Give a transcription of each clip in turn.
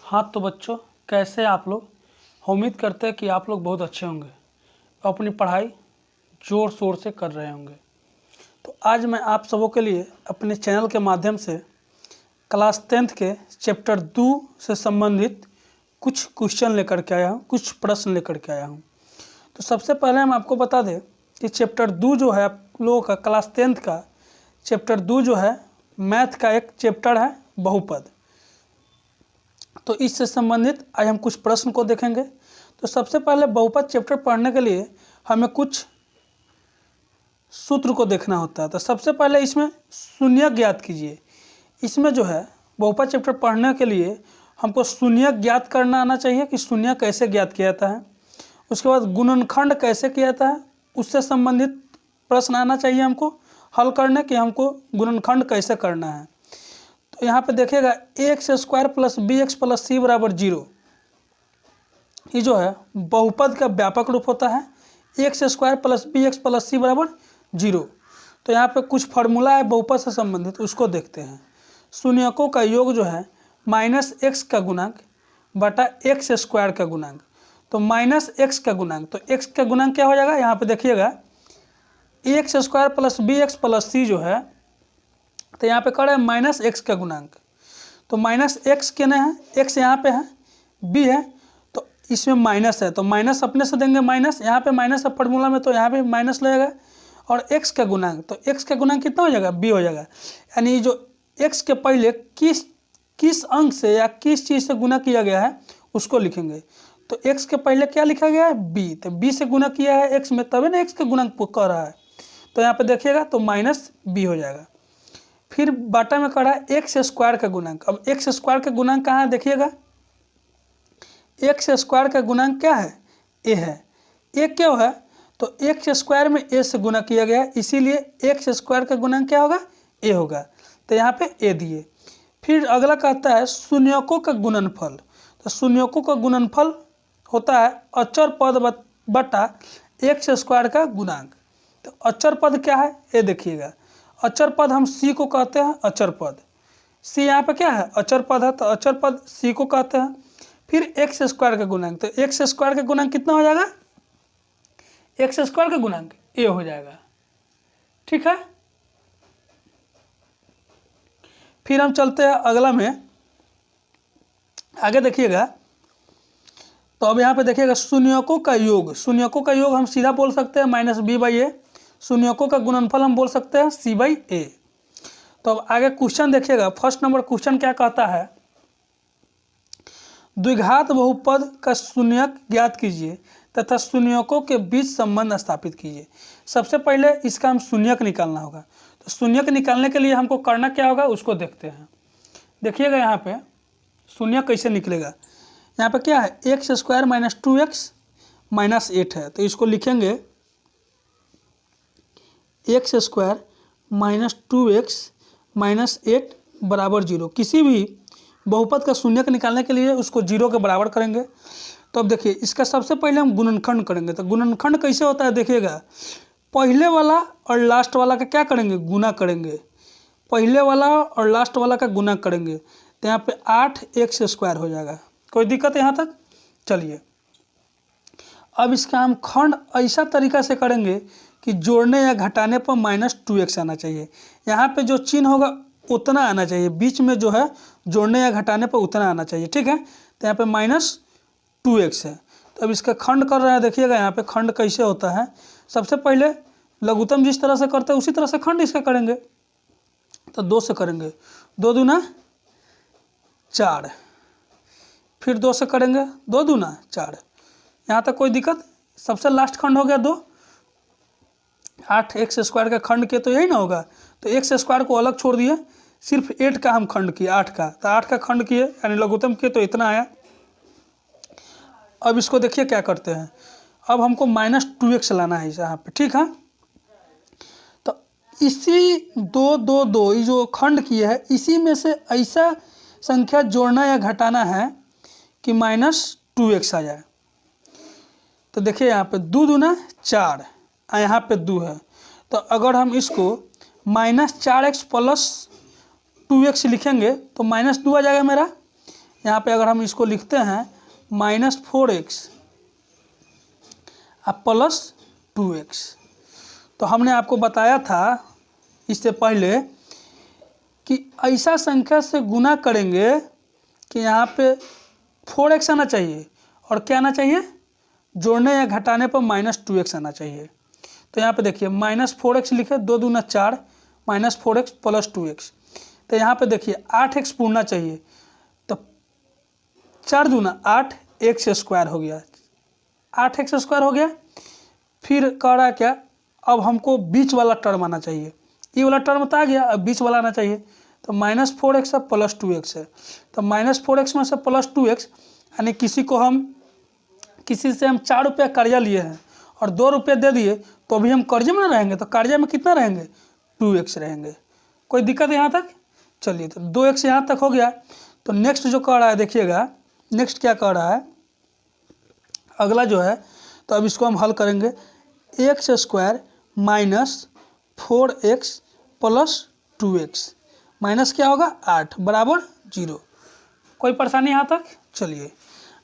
हाँ तो बच्चों, कैसे आप लोग। उम्मीद करते हैं कि आप लोग बहुत अच्छे होंगे, अपनी पढ़ाई ज़ोर शोर से कर रहे होंगे। तो आज मैं आप सबों के लिए अपने चैनल के माध्यम से क्लास 10th के चैप्टर 2 से संबंधित कुछ क्वेश्चन लेकर के आया हूँ, कुछ प्रश्न लेकर के आया हूँ। तो सबसे पहले हम आपको बता दें कि चैप्टर 2 जो है आप लोगों का क्लास 10th का चैप्टर 2 जो है मैथ का एक चैप्टर है बहुपद। तो इससे संबंधित आज हम कुछ प्रश्न को देखेंगे। तो सबसे पहले बहुपद चैप्टर पढ़ने के लिए हमें कुछ सूत्र को देखना होता है। तो सबसे पहले इसमें शून्य ज्ञात कीजिए। इसमें जो है बहुपद चैप्टर पढ़ने के लिए हमको शून्य ज्ञात करना आना चाहिए कि शून्य कैसे ज्ञात किया जाता है। उसके बाद गुणनखंड कैसे किया जाता है, उससे संबंधित प्रश्न आना चाहिए हमको हल करने कि हमको गुणनखंड कैसे करना है। तो यहाँ पे देखिएगा ax² plus bx plus c बराबर 0, ये जो है बहुपद का व्यापक रूप होता है। ax² plus bx plus c बराबर 0। तो यहाँ पे कुछ फार्मूला है बहुपद से संबंधित, उसको देखते हैं। शून्यकों का योग जो है -x का गुणांक बटा x² का गुणांक। तो -x का गुणांक, तो x का गुणांक क्या हो जाएगा, यहाँ पे देखिएगा ax² plus bx plus c जो है, तो यहाँ पे कर है -x का गुणांक। तो -x कहना है, x यहाँ पे है, b है, तो इसमें माइनस है तो माइनस अपने से देंगे माइनस, यहाँ पे माइनस है फॉर्मूला में तो यहाँ पे माइनस लगेगा। और x का गुणांक, तो x का गुणांक कितना हो जाएगा, b हो जाएगा। यानी जो x के पहले किस अंक से या किस चीज़ से गुना किया गया है उसको लिखेंगे। तो x के पहले क्या लिखा गया है, b, तो b से गुना किया है x में, तभी ना x का गुणांक कह रहा है। तो यहाँ पे देखिएगा तो -b हो जाएगा। फिर बाटा में करा x² का गुणांक। अब x² का गुणांक कहाँ है, देखिएगा x² का गुणांक क्या है, a है। a क्या है, तो x² में a से गुना किया गया है, इसीलिए x² का गुणांक क्या होगा, a होगा। तो यहाँ पे a दिए। फिर अगला कहता है शून्यकों का गुणनफल। तो शून्यकों का गुणनफल होता है अचर पद बटा x² का गुणांक। तो अचर पद क्या है, ये देखिएगा। अचर पद हम c को कहते हैं अचर पद। c यहाँ पे क्या है, अचर पद है, तो अचर पद c को कहते हैं। फिर x² का गुणांक, तो x² का गुणांक कितना हो जाएगा, x² का गुणांक a हो जाएगा। ठीक है। फिर हम चलते हैं अगला में, आगे देखिएगा। तो अब यहाँ पे देखिएगा शून्यकों का योग। शून्यकों का योग हम सीधा बोल सकते हैं -b/a। शून्यकों का गुणनफल हम बोल सकते हैं c/a। तो अब आगे क्वेश्चन देखिएगा। फर्स्ट नंबर क्वेश्चन क्या कहता है, द्विघात बहुपद का शून्यक ज्ञात कीजिए तथा शून्यकों के बीच संबंध स्थापित कीजिए। सबसे पहले इसका हम शून्यक निकालना होगा। तो शून्यक निकालने के लिए हमको करना क्या होगा उसको देखते हैं। देखिएगा यहाँ पे शून्यक कैसे निकलेगा। यहाँ पे क्या है, x² - 2x - 8 है, तो इसको लिखेंगे x² - 2x - 8 बराबर 0। किसी भी बहुपद का शून्यक निकालने के लिए उसको 0 के बराबर करेंगे। तो अब देखिए इसका सबसे पहले हम गुणनखंड करेंगे। तो गुणनखंड कैसे होता है, देखिएगा पहले वाला और लास्ट वाला का क्या करेंगे, गुना करेंगे। पहले वाला और लास्ट वाला का गुना करेंगे, तो यहाँ पे 8x² हो जाएगा। कोई दिक्कत यहाँ तक, चलिए। अब इसका हम खंड ऐसा तरीका से करेंगे कि जोड़ने या घटाने पर -2x आना चाहिए। यहाँ पे जो चिन्ह होगा उतना आना चाहिए, बीच में जो है जोड़ने या घटाने पर उतना आना चाहिए। ठीक है। तो यहाँ पे -2x है। तो अब इसका खंड कर रहे हैं, देखिएगा यहाँ पे खंड कैसे होता है। सबसे पहले लघुत्तम जिस तरह से करते हैं उसी तरह से खंड इसका करेंगे। तो 2 से करेंगे, 2 दूना 4, फिर 2 से करेंगे, 2 दूना 4। यहाँ तक कोई दिक्कत। सबसे लास्ट खंड हो गया 2। 8x² का खंड किए तो यही ना होगा। तो x² को अलग छोड़ दिए, सिर्फ 8 का हम खंड किए, 8 का। तो 8 का खंड किए यानी लघुत्तम किए तो इतना आया। अब इसको देखिए क्या करते हैं। अब हमको -2x लाना है यहाँ पे। ठीक है। तो इसी 2 2 2 ये जो खंड किए है इसी में से ऐसा संख्या जोड़ना या घटाना है कि -2x आ जाए। तो देखिए यहाँ पे 2 दूना 4, यहाँ पे 2 है। तो अगर हम इसको -4x + 2x लिखेंगे तो -2 आ जाएगा मेरा। यहाँ पे अगर हम इसको लिखते हैं -4x अब +2x, तो हमने आपको बताया था इससे पहले कि ऐसा संख्या से गुना करेंगे कि यहाँ पे 4x आना चाहिए और क्या आना चाहिए, जोड़ने या घटाने पर -2x आना चाहिए। तो यहाँ पे देखिए -4x लिखे, 2 दूना 4 -4x +2x। तो यहाँ पे देखिए 8x पूर्णा चाहिए, तो 4 दूना 8 x स्क्वायर हो गया, 8x स्क्वायर हो गया। फिर कह रहा है क्या, अब हमको बीच वाला टर्म आना चाहिए, ये वाला टर्म तो आ गया, अब बीच वाला आना चाहिए। तो -4x है +2x है, तो -4x में से +2x, यानी किसी से हम 4 रुपया कर्जा लिए हैं और 2 रुपये दे दिए, तो अभी हम कर्जे में ना रहेंगे, तो कर्जे में कितना रहेंगे, 2x रहेंगे। कोई दिक्कत यहाँ तक? चलिए, तो 2x यहाँ तक हो गया। तो नेक्स्ट जो कह रहा है देखिएगा, नेक्स्ट क्या कह रहा है, अगला जो है, तो अब इसको हम हल करेंगे, x square -4x +2x minus क्या होगा 8 बराबर 0। कोई परेशानी यहाँ तक? चलिए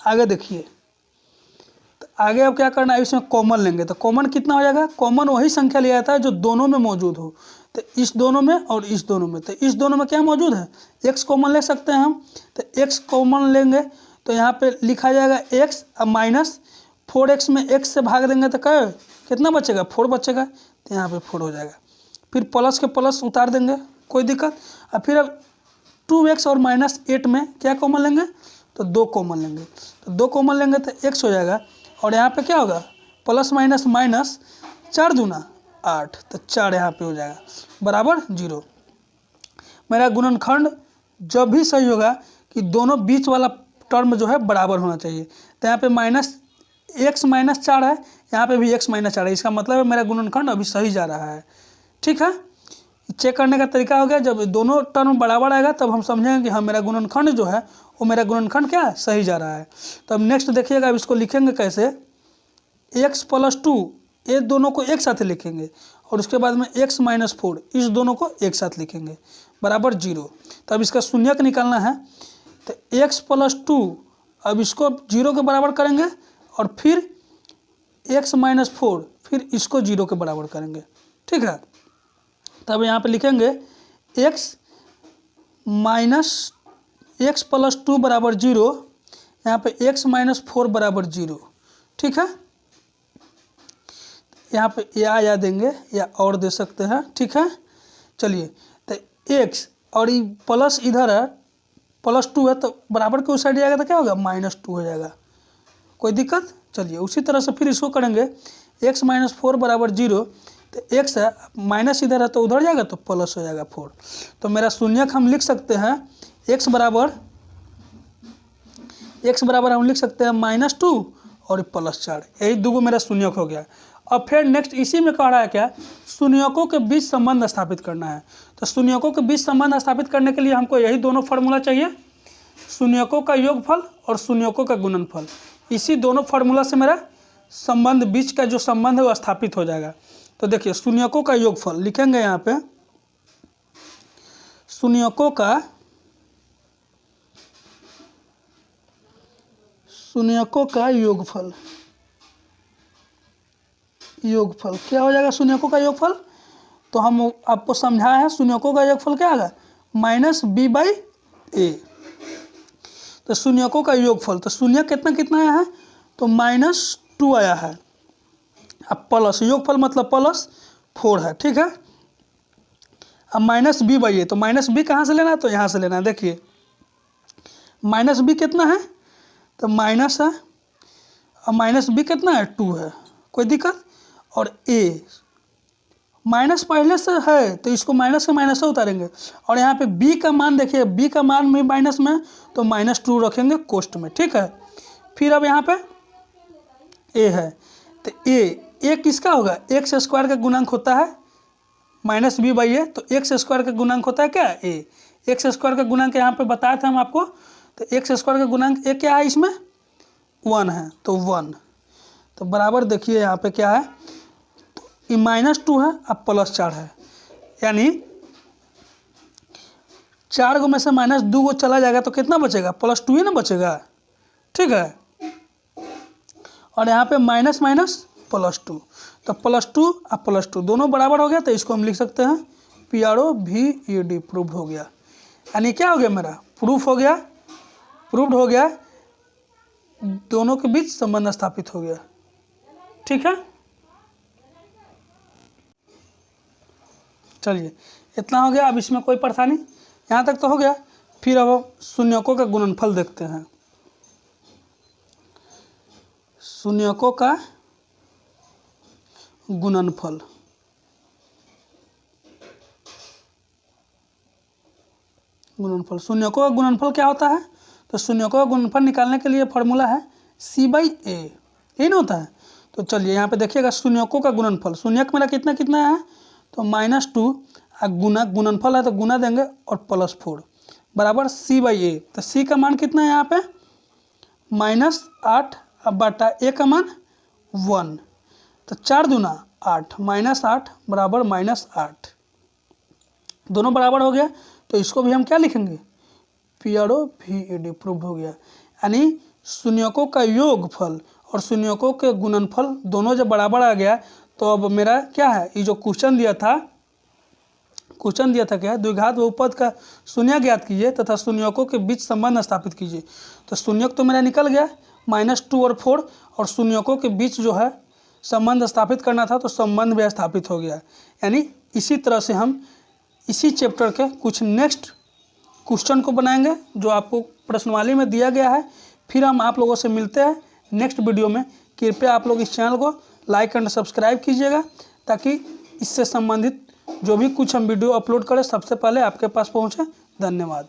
आगे देखिए, तो आगे अब क्या करना है, इसमें कॉमन लेंगे, तो कॉमन कितना हो जाएगा, कॉमन वही संख्या लिया था जो दोनों में मौजूद हो, तो इस दोनों में और इस दोनों में, तो इस दोनों में क्या मौजूद है, x कॉमन ले सकते हैं हम, तो x कॉमन लेंगे तो यहाँ पे लिखा जाएगा x, अब -4x में x से भाग देंगे तो क्या कितना बचेगा, 4 बचेगा, तो यहाँ पे 4 हो जाएगा। फिर प्लस के प्लस उतार देंगे, कोई दिक्कत। और फिर अब 2x और -8 में क्या कॉमन लेंगे, तो 2 कॉमन लेंगे, तो 2 कॉमन लेंगे तो x हो जाएगा, और यहाँ पे क्या होगा, प्लस माइनस माइनस, 4 दूना 8, तो 4 यहाँ पे हो जाएगा बराबर 0। मेरा गुणनखंड जब भी सही होगा कि दोनों बीच वाला टर्म जो है बराबर होना चाहिए, तो यहाँ पे -x -4 है, यहाँ पे भी x -4 है, इसका मतलब है मेरा गुणनखंड अभी सही जा रहा है। ठीक है, चेक करने का तरीका हो गया, जब दोनों टर्म बराबर आएगा तब हम समझेंगे कि हाँ मेरा गुणनखंड जो है वो मेरा गुणनखंड क्या है, सही जा रहा है। तो अब नेक्स्ट देखिएगा, अब इसको लिखेंगे कैसे, x +2, ये दोनों को एक साथ लिखेंगे, और उसके बाद में x -4, इस दोनों को एक साथ लिखेंगे बराबर 0। तो अब इसका शून्यक निकालना है, तो x +2, अब इसको 0 के बराबर करेंगे, और फिर x -4, फिर इसको 0 के बराबर करेंगे। ठीक है, तब यहाँ पे लिखेंगे x +2 बराबर 0, यहाँ पे x -4 बराबर 0। ठीक है, यहाँ पे या देंगे या और दे सकते हैं। ठीक है, चलिए, तो x और ये प्लस इधर है, +2 है, तो बराबर के उस साइड जाएगा तो क्या होगा, -2 हो जाएगा। कोई दिक्कत? चलिए उसी तरह से फिर इसको करेंगे, x -4 बराबर 0, तो x है माइनस इधर है तो उधर जाएगा तो प्लस हो जाएगा 4। तो मेरा शून्यक हम लिख सकते हैं x बराबर हम लिख सकते हैं -2 और +4, यही दो मेरा शून्यक हो गया। अब फिर नेक्स्ट इसी में कह रहा है क्या, शून्यकों के बीच संबंध स्थापित करना है। तो शून्यकों के बीच संबंध स्थापित करने के लिए हमको यही दोनों फार्मूला चाहिए, शून्यकों का योगफल और शून्यकों का गुणनफल। इसी दोनों फार्मूला से मेरा संबंध, बीच का जो संबंध है वो स्थापित हो जाएगा। तो देखिए शून्यकों का योगफल लिखेंगे यहाँ पे, शून्यकों का योगफल क्या हो जाएगा, शून्यकों का योगफल, तो हम आपको समझाया है शून्यकों का योगफल क्या आएगा, -b/a। तो शून्यकों का योगफल, तो शून्य कितना आया है, तो -2 आया है, अब प्लस योगफल मतलब +4 है। ठीक है, अब -b/a, तो -b कहाँ से लेना है, तो यहाँ से लेना है। देखिए -b कितना है, तो माइनस है, अब -b कितना है, 2 है, कोई दिक्कत। और a माइनस पहले से है तो इसको माइनस के माइनस से उतारेंगे, और यहाँ पे b का मान देखिए, b का मान में माइनस में तो -2 रखेंगे कोष्ठ में। ठीक है, फिर अब यहाँ पे a है, तो a किसका होगा, x स्क्वायर का गुणांक होता है -b/a, तो x स्क्वायर का गुणांक होता है क्या, a। x स्क्वायर का गुणांक यहाँ पे बताया था हम आपको, तो x स्क्वायर का गुणांक a क्या है, इसमें 1 है, तो 1, तो बराबर देखिए यहाँ पे क्या है, तो ये -2 है, अब +4 है, यानी 4 गो में से -2 गो चला जाएगा तो कितना बचेगा, +2 ही ना बचेगा, ठीक है। और यहाँ पे माइनस माइनस +2, तो +2 और +2 दोनों बराबर हो गया, तो इसको हम लिख सकते हैं PROVED, प्रूव्ड हो गया। यानी क्या हो गया, मेरा प्रूफ हो गया, प्रूव्ड हो गया, दोनों के बीच संबंध स्थापित हो गया, ठीक है। चलिए इतना हो गया। अब इसमें कोई परेशानी, यहाँ तक तो हो गया। फिर अब शून्यकों का गुणनफल देखते हैं। शून्यकों का गुणनफल, शून्यकों का गुणनफल क्या होता है, तो शून्यकों का गुणनफल निकालने के लिए फॉर्मूला है C/A, यही ना होता है। तो चलिए यहाँ पे देखिएगा, शून्यकों का गुणनफल, शून्यक मेरा कितना कितना है, तो -2, गुणनफल है तो गुना देंगे और +4 बराबर C/A। तो C का मान कितना है यहाँ पे, -8 बटा A का मान 1, तो 4 दूना 8, -8 बराबर -8, दोनों बराबर हो गया। तो इसको भी हम क्या लिखेंगे, PROVED, प्रूव हो गया। यानी शून्यकों का योगफल और शून्यकों के गुणनफल दोनों जब बराबर आ गया, तो अब मेरा क्या है, ये जो क्वेश्चन दिया था क्या, द्विघात बहुपद का शून्य ज्ञात कीजिए तथा शून्यकों के बीच संबंध स्थापित कीजिए। तो शून्यक तो मेरा निकल गया, -2 और 4, और शून्यकों के बीच जो है संबंध स्थापित करना था, तो संबंध भी स्थापित हो गया। यानी इसी तरह से हम इसी चैप्टर के कुछ नेक्स्ट क्वेश्चन को बनाएंगे, जो आपको प्रश्नवाली में दिया गया है। फिर हम आप लोगों से मिलते हैं नेक्स्ट वीडियो में। कृपया आप लोग इस चैनल को लाइक एंड सब्सक्राइब कीजिएगा, ताकि इससे संबंधित जो भी कुछ हम वीडियो अपलोड करें सबसे पहले आपके पास पहुंचे। धन्यवाद।